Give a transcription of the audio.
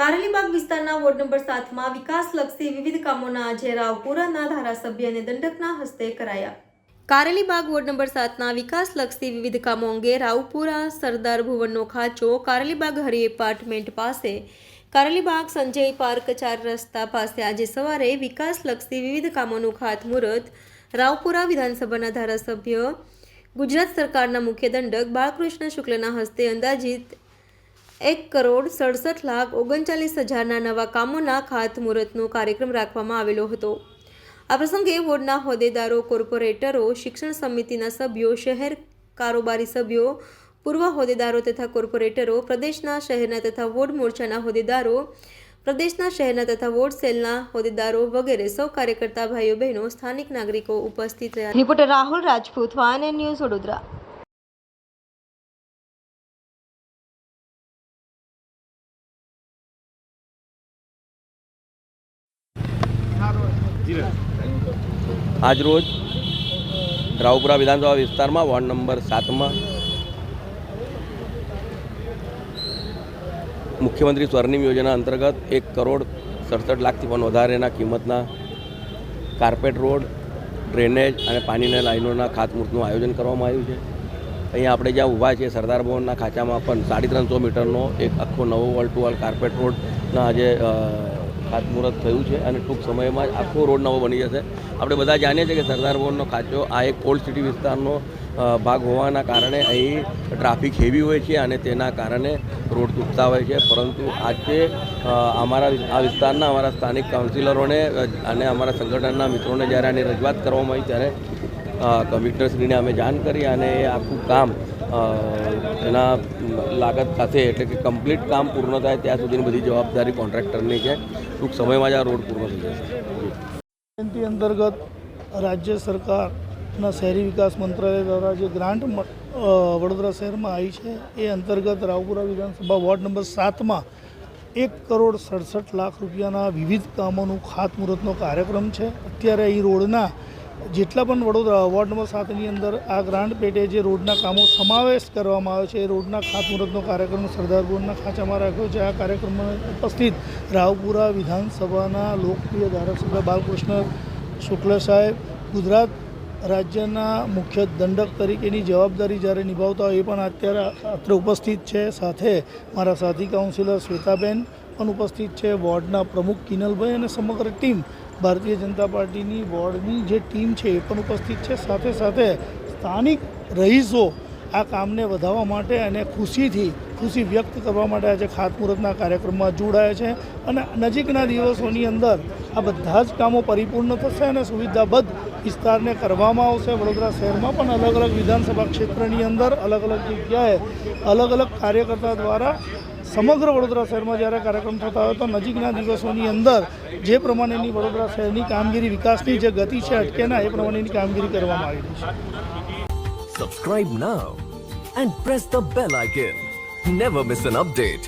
કારેલીબાગ વિસ્તારના ward number 7માં વિકાસલક્ષી વિવિધ કામોના આજે રાવપુરાના ધારાસભ્ય અને દંડકના હસ્તે કરાયા. કારેલીબાગ વોર્ડ નંબર 7ના વિકાસલક્ષી વિવિધ કામો અંગે રાવપુરા સરદાર ભુવનનો ખાંચો, કારેલીબાગ હરિ એપાર્ટમેન્ટ પાસે, કારેલીબાગ સંજય પાર્ક 4 રસ્તા પાસે આજે સવારે વિકાસલક્ષી વિવિધ કામોનું ખાતમુહૂર્ત રાવપુરા વિધાનસભાના ધારાસભ્ય, ગુજરાત સરકારના મુખ્ય દંડક બાલકૃષ્ણ શુક્લના હસ્તે અંદાજિત 1,67,39,000 નવા કામોના ખાતમુહૂર્તનો કાર્યક્રમ રાખવામાં આવેલો હતો. આ પ્રસંગે વોર્ડના હોદ્દેદારો, કોર્પોરેટરો, શિક્ષણ સમિતિના સભ્યો, શહેર કારોબારી સભ્યો, પૂર્વ હોદ્દેદારો તથા કોર્પોરેટરો, પ્રદેશના, શહેરના તથા વોર્ડ મોરચાના હોદ્દેદારો, પ્રદેશના, શહેરના તથા વોર્ડ સેલના હોદ્દેદારો વગેરે સૌ કાર્યકર્તા ભાઈઓ બહેનો, સ્થાનિક નાગરિકો ઉપસ્થિત રહ્યા. Reporter Rahul Rajput, van news, Vadodara. આજરોજ રાવપુરા વિધાનસભા વિસ્તારમાં વોર્ડ નંબર 7માં મુખ્યમંત્રી સ્વર્ણિમ યોજના અંતર્ગત 1,67,00,000 થી પણ વધારેના કિંમતના કાર્પેટ રોડ, ડ્રેનેજ અને પાણીના લાઈનોના ખાતમુહૂર્તનું આયોજન કરવામાં આવ્યું છે. અહીંયા આપણે જ્યાં ઊભા છીએ સરદાર ભવનના ખાંચામાં પણ 350 મીટરનો એક આખો નવો વોલ ટુ વોલ કાર્પેટ રોડના આજે ખાતમુહૂર્ત થયું છે અને ટૂંક સમયમાં જ આખો રોડ નવો બની જશે. આપણે બધા જાણીએ છીએ કે સરદાર ભવનનો ખાંચો આ એક ઓલ્ડ સિટી વિસ્તારનો ભાગ હોવાના કારણે અહીં ટ્રાફિક હેવી હોય છે અને તેના કારણે રોડ તૂટતા હોય છે. પરંતુ આજે આ વિસ્તારના અમારા સ્થાનિક કાઉન્સિલરોને અને અમારા સંગઠનના મિત્રોને જ્યારે આની રજૂઆત કરવામાં આવી ત્યારે કમિશનરશ્રીને અમે જાણ કરી અને એ આખું કામ એના લાગત સાથે એટલે કે કમ્પ્લીટ કામ પૂર્ણ થાય ત્યાં સુધીની બધી જવાબદારી કોન્ટ્રાક્ટરની છે. ટૂંક સમયમાં જ આ રોડ પૂર્ણ થઈ જશે. એની અંતર્ગત રાજ્ય સરકારના શહેરી વિકાસ મંત્રાલય દ્વારા જે ગ્રાન્ટ વડોદરા શહેરમાં આવી છે એ અંતર્ગત રાવપુરા વિધાનસભા વોર્ડ નંબર 7માં 1,67,00,000 રૂપિયાના વિવિધ કામોનું ખાતમુહૂર્તનો કાર્યક્રમ છે. અત્યારે અહીં રોડના જેટલા પણ વડોદરા વોર્ડ નંબર 7ની અંદર આ ગ્રાન્ટ પેટે જે રોડના કામો સમાવેશ કરવામાં આવ્યો છે એ રોડના ખાતમુહૂર્તનો કાર્યક્રમ સરદાર ભવનના ખાંચામાં રાખ્યો છે. આ કાર્યક્રમમાં ઉપસ્થિત રાવપુરા વિધાનસભાના લોકપ્રિય ધારાસભ્ય બાલકૃષ્ણ શુક્લ સાહેબ, ગુજરાત રાજ્યના મુખ્ય દંડક તરીકેની જવાબદારી જ્યારે નિભાવતા હોય એ પણ અત્યારે અત્રે ઉપસ્થિત છે. સાથે મારા સાથી કાઉન્સિલર શ્વેતાબેન પણ ઉપસ્થિત છે, વોર્ડના પ્રમુખ કિનલભાઈ અને સમગ્ર ટીમ ભારતીય જનતા પાર્ટીની વોર્ડની જે ટીમ છે એ પણ ઉપસ્થિત છે. સાથે સાથે સ્થાનિક રહીશો આ કામને વધારવા માટે અને ખુશી વ્યક્ત કરવા માટે આજે ખાતમુહૂર્તના કાર્યક્રમમાં જોડાયા છે અને નજીકના દિવસોની અંદર આ બધા જ કામો પરિપૂર્ણ થશે અને સુવિધાબદ્ધ વિસ્તારને કરવામાં આવશે. વડોદરા શહેરમાં પણ અલગ અલગ વિધાનસભા ક્ષેત્રની અંદર અલગ અલગ જગ્યાએ અલગ અલગ કાર્યકર્તા દ્વારા સમગ્ર વડોદરા શહેરમાં જ્યારે કાર્યક્રમ થતા હોય તો નજીકના દિવસોની અંદર જે પ્રમાણેની વડોદરા શહેરની કામગીરી વિકાસની જે ગતિ છે અટકે ના એ પ્રમાણેની કામગીરી કરવામાં આવી રહી છે. Subscribe now and press the bell icon. Never miss an update.